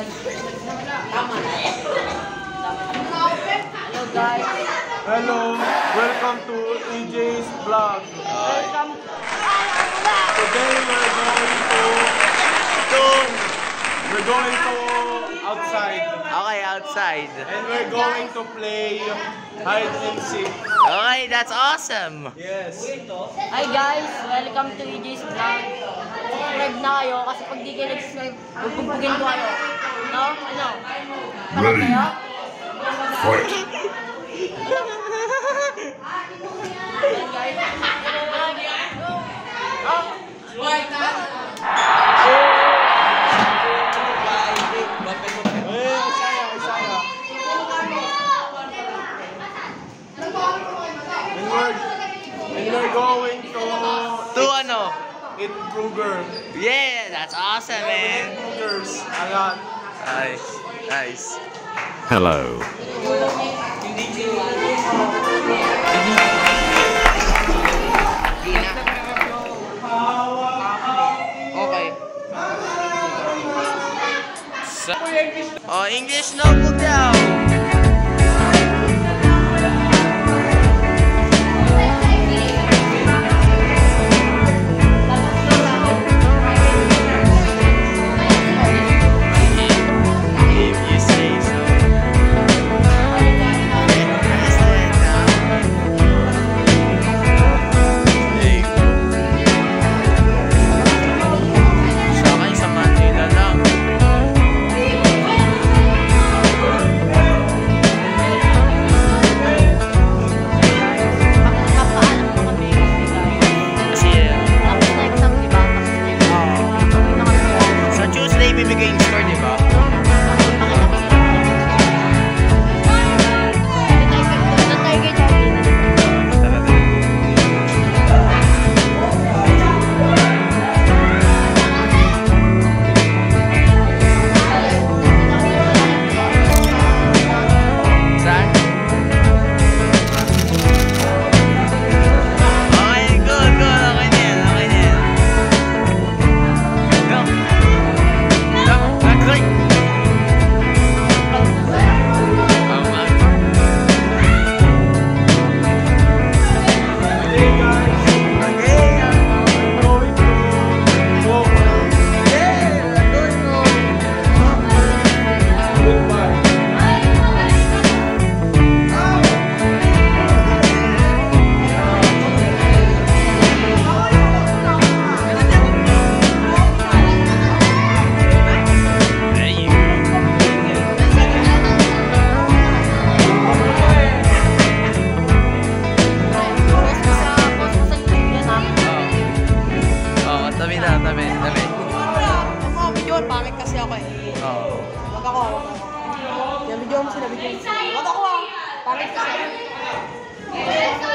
Hello guys. Hello, welcome to EJ's vlog. Welcome. Today we're going to outside. Okay, outside. And we're going to play hide and seek. Okay, that's awesome. Yes. Hi guys, welcome to EJ's vlog. Subscribe na kayo kasi pag di kayo nag-subscribe, bubugin ko kayo. No? Ano? Ready. Fight. Ayan guys. Oh. And we're going To ano? eat burger. Yeah, that's awesome, man. Burgers. A lot. Nice, nice. Hello. Okay. So, oh, English notebook daw. Bibigay yung score, di ba? Pangit kasi ako eh. Oo. Wag ako. Yung video mo sila, video mo. Wag ako ah. Pangit kasi ako.